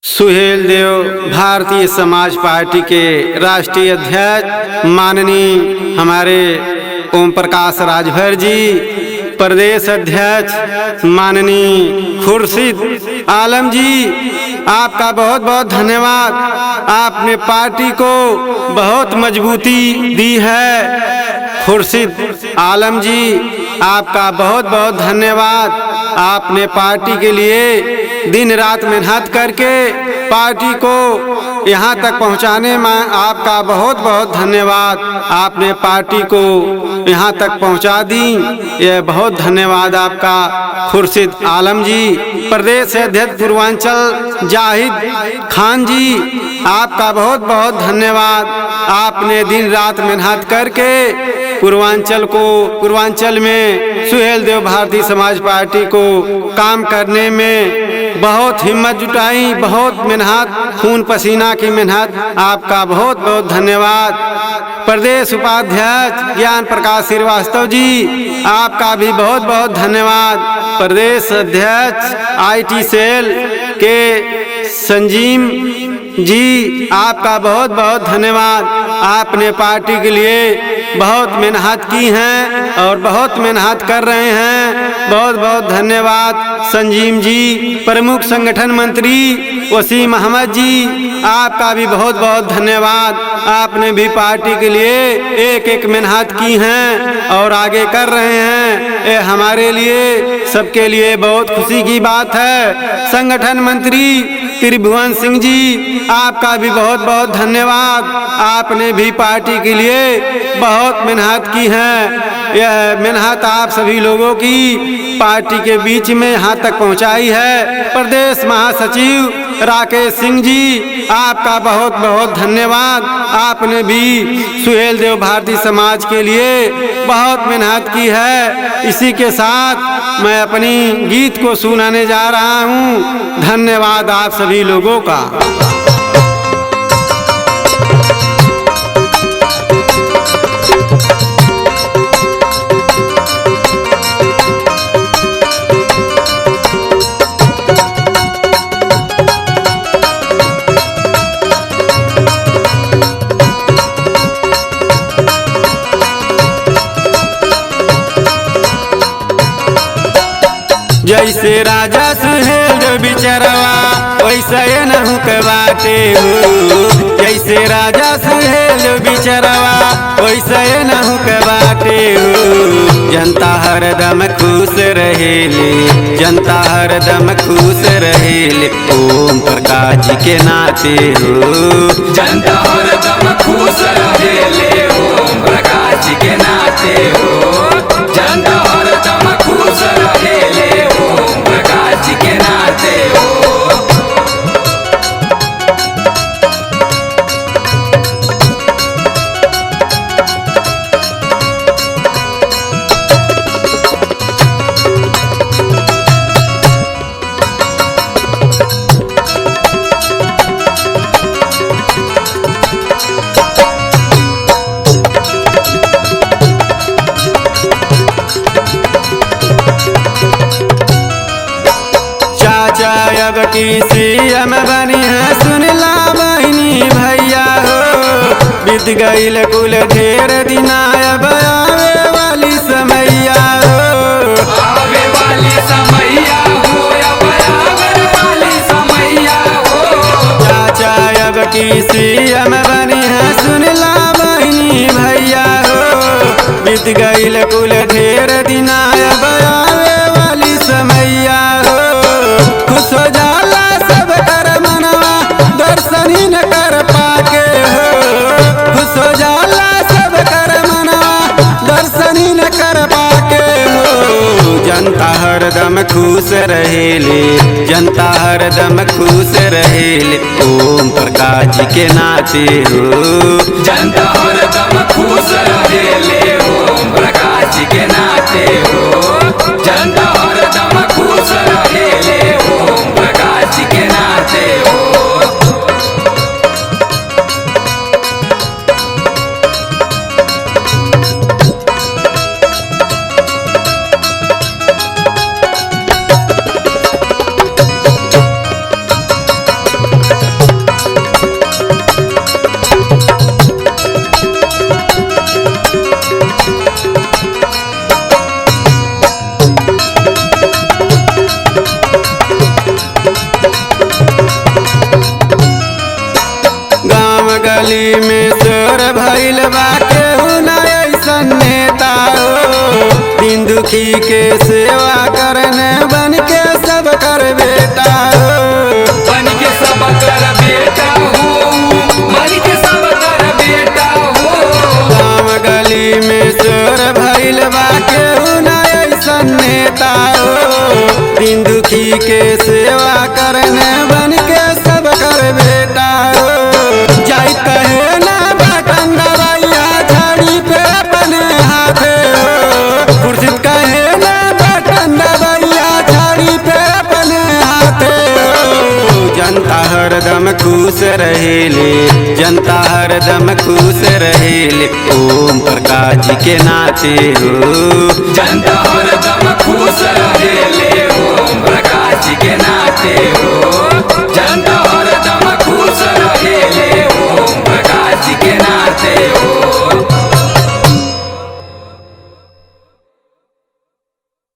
Suhel Dev Bharatiya Samaj party के राष्ट्रीय अध्यक्ष माननीय हमारे ओम प्रकाश राजभर जी, प्रदेश अध्यक्ष माननीय खुर्शीद आलम जी, आपका बहुत बहुत धन्यवाद। आपने पार्टी को बहुत मजबूती दी है। खुर्शीद आलम जी, आपका बहुत बहुत धन्यवाद। आपने पार्टी के लिए दिन रात मेहनत करके पार्टी को यहाँ तक पहुँचाने में आपका बहुत बहुत धन्यवाद। आपने पार्टी को यहाँ तक पहुँचा दी, यह बहुत धन्यवाद आपका खुर्शीद आलम जी। प्रदेश अध्यक्ष पूर्वांचल जाहिद खान जी, आपका बहुत बहुत धन्यवाद। आपने दिन रात मेहनत करके पूर्वांचल में सुहेल देव भारतीय समाज पार्टी को काम करने में बहुत हिम्मत जुटाई, बहुत मेहनत, खून पसीना की मेहनत। आपका बहुत बहुत धन्यवाद। प्रदेश उपाध्यक्ष ज्ञान प्रकाश श्रीवास्तव जी, आपका भी बहुत बहुत धन्यवाद। प्रदेश अध्यक्ष IT सेल के संजीव जी, आपका बहुत बहुत धन्यवाद। आपने पार्टी के लिए बहुत मेहनत की हैं और बहुत मेहनत कर रहे हैं, बहुत बहुत धन्यवाद। संजीव जी, प्रमुख संगठन मंत्री वसीम अहमद जी, आपका भी बहुत बहुत धन्यवाद। आपने भी पार्टी के लिए एक एक मेहनत की हैं और आगे कर रहे हैं। ये हमारे लिए, सबके लिए बहुत खुशी की बात है। संगठन मंत्री त्रिभुवन सिंह जी, आपका भी बहुत बहुत धन्यवाद। आपने भी पार्टी के लिए बहुत मेहनत की है। यह मेहनत आप सभी लोगों की पार्टी के बीच में यहाँ तक पहुँचाई है। प्रदेश महासचिव राकेश सिंह जी, आपका बहुत बहुत धन्यवाद। आपने भी सुहेल देव भारतीय समाज के लिए बहुत मेहनत की है। इसी के साथ मैं अपनी गीत को सुनाने जा रहा हूँ। धन्यवाद आप सभी लोगों का। जैसे राजा सुहेल जो बिचरवा वैसे नहु के बाटे हो। जैसे राजा सुहेल जो बिचरवा वैसे नहु के बाटे हो। जनता हरदम खुश रहेले, जनता हरदम खुश रहेले, ओम प्रकाश जी के नाते हो। जनता हरदम खुश रहेले, ओम प्रकाश जी के नाते हो। जनता हरदम खुश रहेले, ओम प्रकाश जी के नाते हो। अब की CM बनी है, सुनला बहिनी भैया हो। बीत गईल कुल ढेर दिना, अब आवे वाली समैया हो। आवे वाली समैया हो, अब आवे वाली समैया हो। चाचा अब की CM बनी है, सुनला बहिनी भैया हो। बीत गईल कुल ढेर दिना, अब आवे वाली समैया हो। खुश हो जाला सब कर मनवा, दर्शन ही न कर पाके हो। खुश हो जाला सब कर मनवा, दर्शन ही न कर पाके हो। जनता हरदम खुश रहेले, जनता हरदम खुश रहेले, ओम प्रकाश जी के नाते हो। जनता हरदम खुश रहेले, ओम प्रकाश जी के नाते हो। जनता हरदम खुश रहेले, ओम प्रकाश जी के नाते हो। गली में शोर भइल बा केहू ना ऐसन नेता हो। दिन दुखी के सेवा करने बन के सब कर बेटा हो। बन के सब कर बेटा हो, बन के सब कर बेटा हो। गाँव गली में शोर भइल बा केहू ना ऐसन नेता हो। दिन दुखी के सेवा करने बन के सब कर बेटा हो। जाई कहे ना बटन दबाइया झाड़ी पे अपने हाथे हो। खुर्शीद कहे ना बटन दबाइया झाड़ी पे अपने हाथे हो। जनता हरदम खुश रहेले, जनता हरदम खुश रहेले ओम प्रकाश जी के नाते हो। जनता हरदम खुश रहेले